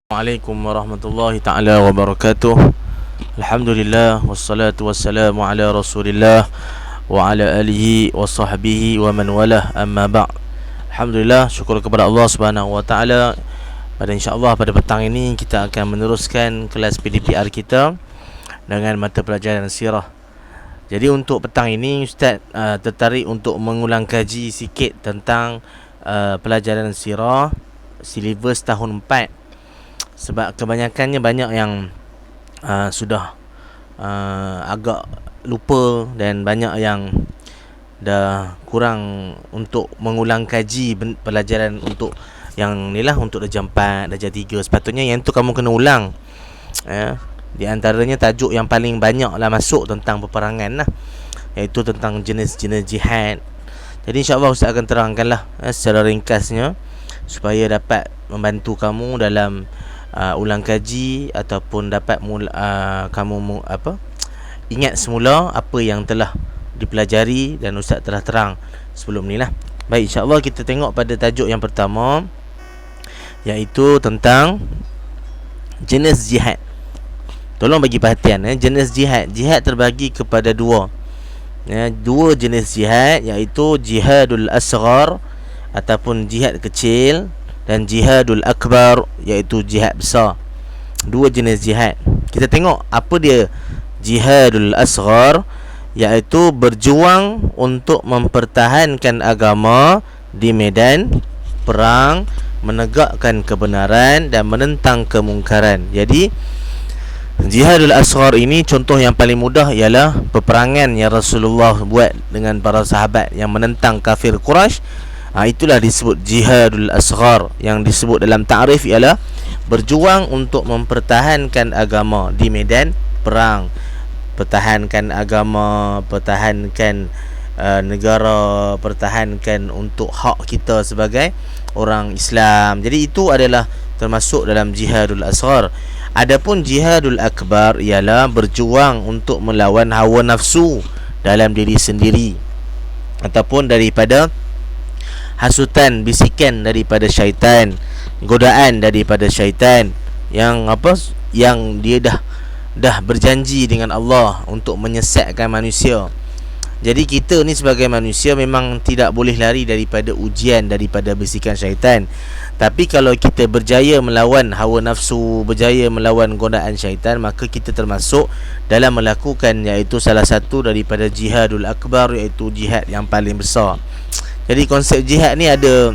Assalamualaikum warahmatullahi taala wabarakatuh. Alhamdulillah wassalatu wassalamu ala Rasulillah wa ala alihi wa sahbihi wa man walah, amma ba'. Alhamdulillah, syukur kepada Allah Subhanahu wa taala. Pada insya-Allah pada petang ini kita akan meneruskan kelas PDPR kita dengan mata pelajaran sirah. Jadi untuk petang ini Ustaz tertarik untuk mengulang kaji sikit tentang pelajaran sirah silibus tahun 4. Sebab kebanyakannya banyak yang sudah agak lupa dan banyak yang dah kurang untuk mengulang kaji pelajaran untuk yang ni lah, untuk darjah 4, darjah 3. Sepatutnya yang tu kamu kena ulang. Di antaranya tajuk yang paling banyak lah masuk tentang peperangan lah, iaitu tentang jenis-jenis jihad. Jadi insya-Allah Ustaz akan terangkan lah secara ringkasnya supaya dapat membantu kamu dalam ulang kaji ataupun dapat kamu ingat semula apa yang telah dipelajari dan Ustaz telah terang sebelum ni lah. Baik, insya-Allah kita tengok pada tajuk yang pertama, iaitu tentang jenis jihad. Tolong bagi perhatian, jenis jihad. Jihad terbagi kepada dua. Dua jenis jihad, iaitu jihadul asghar ataupun jihad kecil, dan jihadul akbar, iaitu jihad besar. Dua jenis jihad. Kita tengok apa dia jihadul asghar, iaitu berjuang untuk mempertahankan agama di medan perang, menegakkan kebenaran dan menentang kemungkaran. Jadi jihadul asghar ini, contoh yang paling mudah ialah peperangan yang Rasulullah buat dengan para sahabat yang menentang kafir Quraisy. Itulah disebut jihadul asghar. Yang disebut dalam ta'rif ialah berjuang untuk mempertahankan agama di medan perang. Pertahankan agama, pertahankan negara, pertahankan untuk hak kita sebagai orang Islam. Jadi itu adalah termasuk dalam jihadul asghar. Adapun jihadul akbar ialah berjuang untuk melawan hawa nafsu dalam diri sendiri, ataupun daripada hasutan, bisikan daripada syaitan, godaan daripada syaitan yang yang dia dah berjanji dengan Allah untuk menyesatkan manusia. Jadi kita ni sebagai manusia memang tidak boleh lari daripada ujian, daripada bisikan syaitan. Tapi kalau kita berjaya melawan hawa nafsu, berjaya melawan godaan syaitan, maka kita termasuk dalam melakukan, iaitu salah satu daripada jihadul akbar, iaitu jihad yang paling besar. Jadi konsep jihad ni ada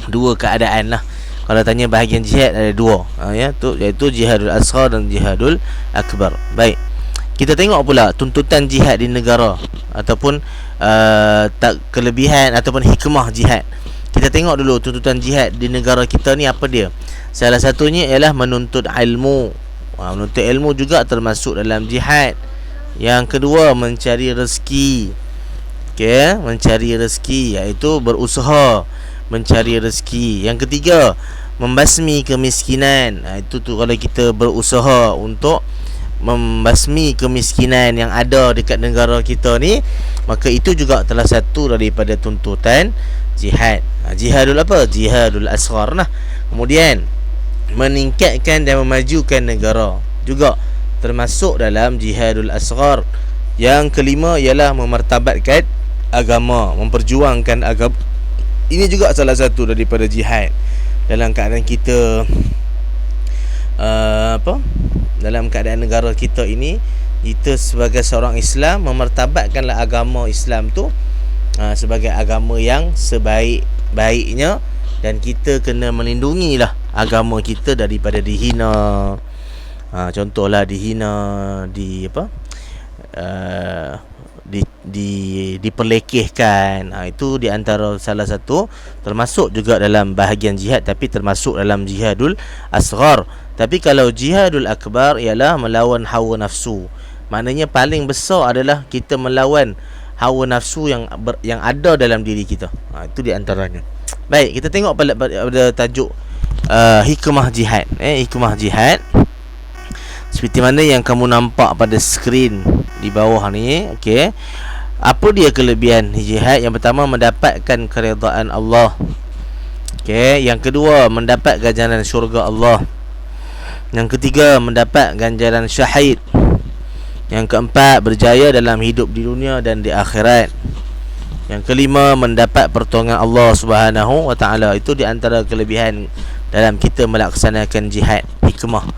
dua keadaan lah. Kalau tanya bahagian jihad ada dua, iaitu jihadul asghar dan jihadul akbar. Baik, kita tengok pula tuntutan jihad di negara, ataupun kelebihan ataupun hikmah jihad. Kita tengok dulu tuntutan jihad di negara kita ni apa dia. Salah satunya ialah menuntut ilmu. Menuntut ilmu juga termasuk dalam jihad. Yang kedua, mencari rezeki. Mencari rezeki, iaitu berusaha mencari rezeki. Yang ketiga, membasmi kemiskinan. Itu kalau kita berusaha untuk membasmi kemiskinan yang ada dekat negara kita ni, maka itu juga telah satu daripada tuntutan jihad. Jihadul apa? Jihadul asghar lah. Kemudian meningkatkan dan memajukan negara juga termasuk dalam jihadul asghar. Yang kelima ialah memartabatkan agama, memperjuangkan agama. Ini juga salah satu daripada jihad. Dalam keadaan kita dalam keadaan negara kita ini, kita sebagai seorang Islam memartabatkanlah agama Islam tu sebagai agama yang sebaik-baiknya, dan kita kena melindungilah agama kita daripada dihina. Contohlah dihina, diperlekehkan. Itu di antara salah satu, termasuk juga dalam bahagian jihad, tapi termasuk dalam jihadul asghar. Tapi kalau jihadul akbar ialah melawan hawa nafsu. Maknanya paling besar adalah kita melawan hawa nafsu yang ada dalam diri kita. Itu di antaranya. Baik, kita tengok pada tajuk hikmah jihad. Hikmah jihad seperti mana yang kamu nampak pada skrin di bawah ni. Apa dia kelebihan jihad? Yang pertama, mendapatkan keredaan Allah. Yang kedua, mendapat ganjaran syurga Allah. Yang ketiga, mendapat ganjaran syahid. Yang keempat, berjaya dalam hidup di dunia dan di akhirat. Yang kelima, mendapat pertolongan Allah Subhanahu wa taala. Itu di antara kelebihan dalam kita melaksanakan jihad, hikmah.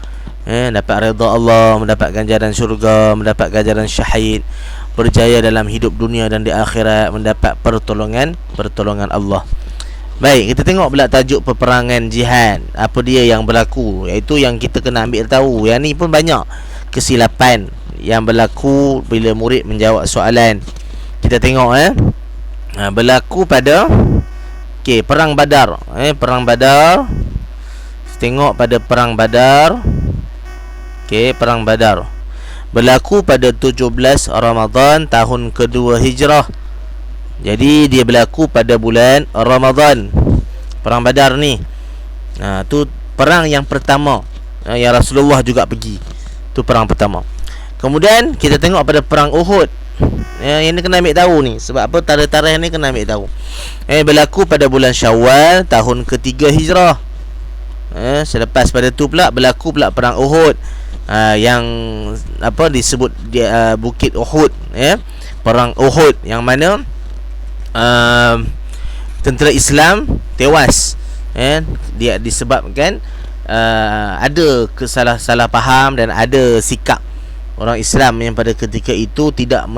Dapat redha Allah, mendapat ganjaran syurga, mendapat ganjaran syahid, berjaya dalam hidup dunia dan di akhirat, mendapat pertolongan Allah. Baik, kita tengok pula tajuk peperangan jihad. Apa dia yang berlaku? Iaitu yang kita kena ambil tahu. Yang ni pun banyak kesilapan yang berlaku bila murid menjawab soalan. Kita tengok berlaku pada perang Badar. Perang Badar. Tengok pada perang Badar. Perang Badar berlaku pada 17 Ramadan tahun kedua Hijrah. Jadi dia berlaku pada bulan Ramadan. Perang Badar ni tu perang yang pertama yang Rasulullah juga pergi. Tu perang pertama. Kemudian kita tengok pada perang Uhud. Yang ni kena ambil tahu ni. Sebab apa? Tarikh-tarikh ni kena ambil tahu. Berlaku pada bulan Syawal tahun ketiga Hijrah. Selepas pada tu pula berlaku pula perang Uhud. Yang apa disebut Bukit Uhud, perang Uhud, yang mana tentera Islam tewas. Dia disebabkan ada salah faham dan ada sikap orang Islam yang pada ketika itu tidak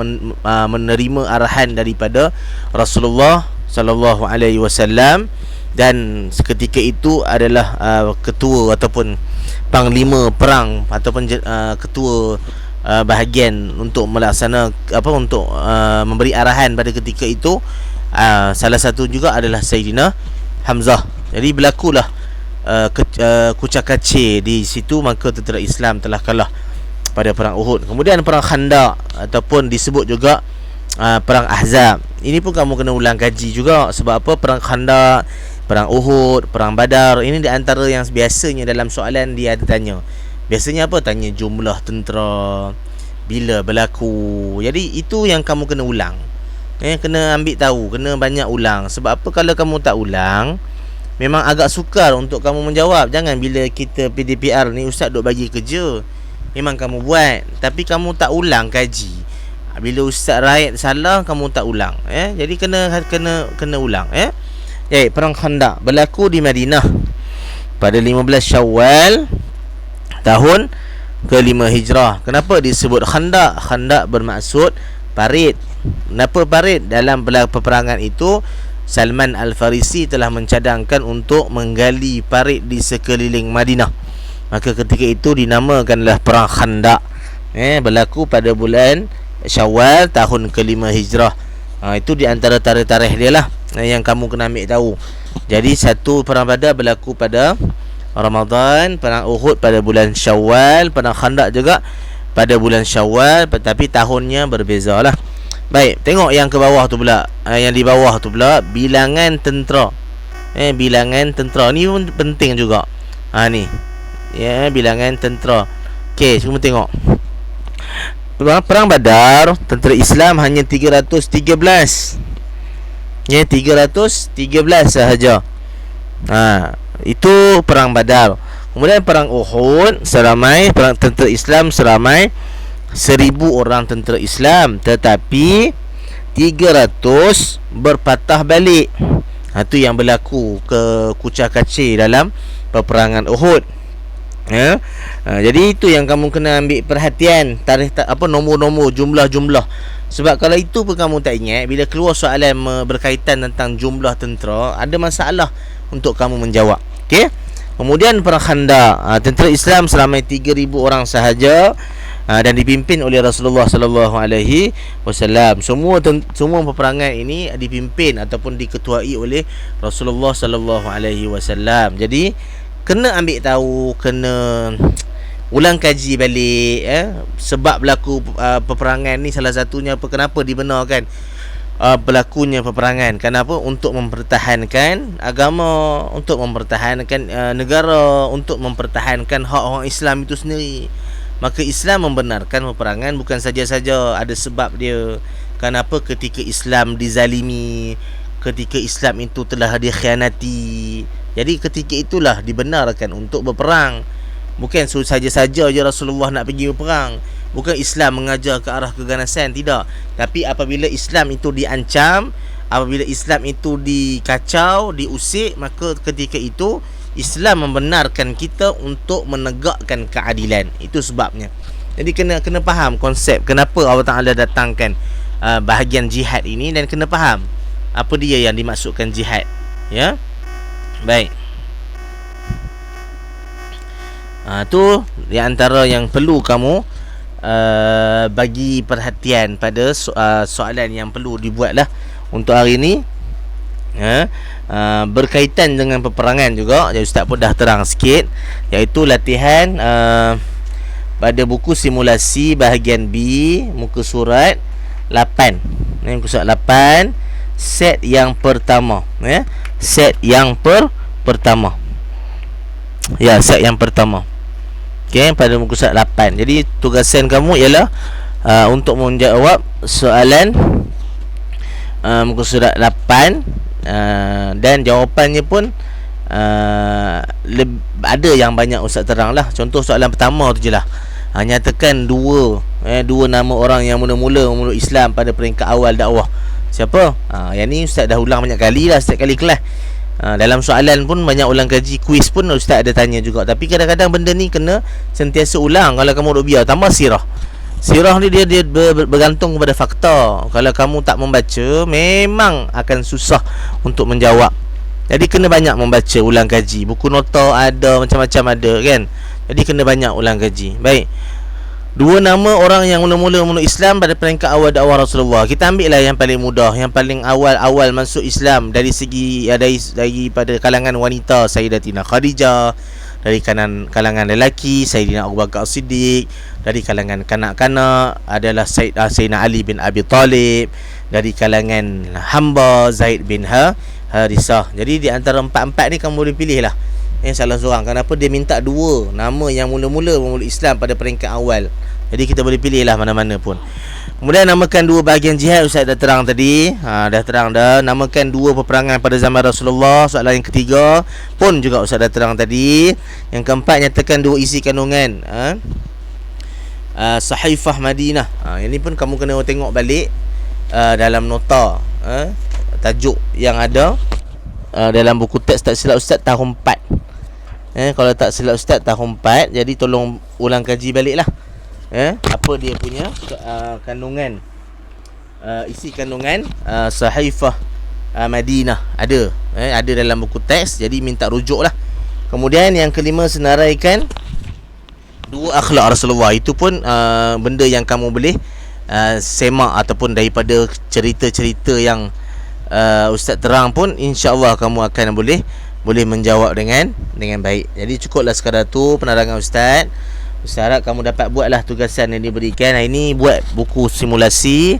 menerima arahan daripada Rasulullah sallallahu alaihi wasallam, dan seketika itu adalah ketua ataupun panglima perang ataupun ketua bahagian untuk melaksana untuk memberi arahan pada ketika itu, salah satu juga adalah Sayyidina Hamzah. Jadi berlakulah kucak-kacir di situ, maka tentera Islam telah kalah pada perang Uhud. Kemudian perang Khandaq ataupun disebut juga perang Ahzab. Ini pun kamu kena ulang kaji juga. Sebab apa? Perang Khandaq, perang Uhud, perang Badar, ini di antara yang biasanya dalam soalan dia ada tanya. Biasanya apa? Tanya jumlah tentera, bila berlaku. Jadi itu yang kamu kena ulang. Kena ambil tahu, kena banyak ulang. Sebab apa? Kalau kamu tak ulang, memang agak sukar untuk kamu menjawab. Jangan bila kita PDPR ni ustaz duk bagi kerja, memang kamu buat, tapi kamu tak ulang kaji. Bila ustaz raid salah, kamu tak ulang. Jadi kena ulang. Perang Khandaq berlaku di Madinah pada 15 Syawal tahun ke-5 Hijrah. Kenapa disebut Khandaq? Khandaq bermaksud parit. Kenapa parit? Dalam peperangan itu Salman Al-Farisi telah mencadangkan untuk menggali parit di sekeliling Madinah. Maka ketika itu dinamakanlah perang Khandaq. Berlaku pada bulan Syawal tahun ke-5 Hijrah. Itu di antara tarikh-tarikh dia lah yang kamu kena ambil tahu. Jadi satu perang Badar berlaku pada Ramadan, perang Uhud pada bulan Syawal, perang Khandaq juga pada bulan Syawal, tapi tahunnya berbeza lah. Baik, tengok yang ke bawah tu pula. Yang di bawah tu pula bilangan tentera. Bilangan tentera ni pun penting juga. Ni. Bilangan tentera. Okey, semua tengok. Perang Badar, tentera Islam hanya 313. 313 sahaja. Itu perang Badar. Kemudian perang Uhud seramai tentera Islam seramai 1000 orang tentera Islam, tetapi 300 berpatah balik. Itu yang berlaku ke kucak-kacir dalam peperangan Uhud. Jadi itu yang kamu kena ambil perhatian, tarikh nombor-nombor, jumlah-jumlah. Sebab kalau itu pun kamu tak ingat, bila keluar soalan berkaitan tentang jumlah tentera, ada masalah untuk kamu menjawab. Okey. Kemudian perang Khandaq, tentera Islam seramai 3000 orang sahaja, dan dipimpin oleh Rasulullah sallallahu alaihi wasallam. Semua peperangan ini dipimpin ataupun diketuai oleh Rasulullah sallallahu alaihi wasallam. Jadi kena ambil tahu, kena ulang kaji balik sebab berlaku peperangan ni. Salah satunya apa, kenapa dibenarkan berlakunya peperangan? Kenapa? Untuk mempertahankan agama, untuk mempertahankan negara, untuk mempertahankan hak orang Islam itu sendiri. Maka Islam membenarkan peperangan bukan saja-saja, ada sebab dia. Kenapa? Ketika Islam dizalimi, ketika Islam itu telah dikhianati, jadi ketika itulah dibenarkan untuk berperang. Bukan saja-saja je Rasulullah nak pergi berperang. Bukan Islam mengajar ke arah keganasan, tidak. Tapi apabila Islam itu diancam, apabila Islam itu dikacau, diusik, maka ketika itu Islam membenarkan kita untuk menegakkan keadilan. Itu sebabnya. Jadi kena faham konsep kenapa Allah Taala datangkan bahagian jihad ini, dan kena faham apa dia yang dimaksudkan jihad. Ya. Baik. Tu di antara yang perlu kamu bagi perhatian pada soalan yang perlu dibuatlah untuk hari ini. Berkaitan dengan peperangan juga. Jadi Ustaz pun dah terang sikit, iaitu latihan pada buku simulasi bahagian B, muka surat 8. Muka surat 8, set yang pertama. Set yang pertama. Ya, set yang pertama. Okey, pada muka surat 8. Jadi tugasan kamu ialah untuk menjawab soalan muka surat 8, dan jawapannya pun ada yang banyak Ustaz terang lah. Contoh soalan pertama tu je lah, nyatakan dua nama orang yang mula-mula memeluk Islam pada peringkat awal dakwah. Siapa? Yang ni Ustaz dah ulang banyak kali lah setiap kali kelas. Dalam soalan pun banyak ulang kaji, kuis pun Ustaz ada tanya juga. Tapi kadang-kadang benda ni kena sentiasa ulang. Kalau kamu duk biar, tambah sirah. Sirah ni dia bergantung kepada fakta. Kalau kamu tak membaca, memang akan susah untuk menjawab. Jadi kena banyak membaca, ulang kaji. Buku nota ada, macam-macam ada kan. Jadi kena banyak ulang kaji. Baik. Dua nama orang yang mula-mula memeluk Islam pada peringkat awal dakwah Rasulullah. Kita ambil lah yang paling mudah, yang paling awal masuk Islam dari segi daripada kalangan wanita, Sayyidatina Khadijah. Dari kalangan lelaki, Sayyidina Abu Bakar As-Siddiq. Dari kalangan kanak-kanak adalah Sayyidina Ali bin Abi Talib. Dari kalangan hamba, Zaid bin Harisah. Jadi di antara empat-empat ni kamu boleh pilih lah salah seorang. Kenapa dia minta dua nama yang mula-mula memeluk Islam pada peringkat awal. Jadi kita boleh pilih lah mana-mana pun. Kemudian namakan dua bahagian jihad. Ustaz dah terang tadi, dah terang dah. Namakan dua peperangan pada zaman Rasulullah. Soalan yang ketiga pun juga Ustaz dah terang tadi. Yang keempat, nyatakan dua isi kandungan Sahifah Madinah. Ini pun kamu kena tengok balik dalam nota tajuk yang ada dalam buku teks. Tak silap Ustaz tahun 4. Kalau tak silap Ustaz tahun 4. Jadi tolong ulang kaji balik lah apa dia punya kandungan, isi kandungan Sahifah Madinah. Ada dalam buku teks. Jadi minta rujuk lah. Kemudian yang kelima, senaraikan dua akhlak Rasulullah. Itu pun benda yang kamu boleh semak ataupun daripada cerita-cerita yang Ustaz terang pun, insya-Allah kamu akan boleh menjawab dengan baik. Jadi cukuplah sekadar tu penerangan Ustaz. Ustaz harap kamu dapat buatlah tugasan yang diberikan. Hari ini buat buku simulasi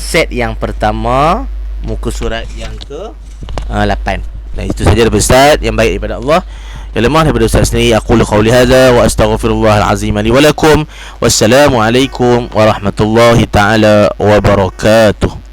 set yang pertama, muka surat yang ke-8. Dan itu saja daripada Ustaz, yang baik daripada Allah, yang lemah daripada Ustaz sendiri. Aqulu qawli hadza wa astaghfirullahal azim li wa lakum. Wassalamualaikum warahmatullahi taala wabarakatuh.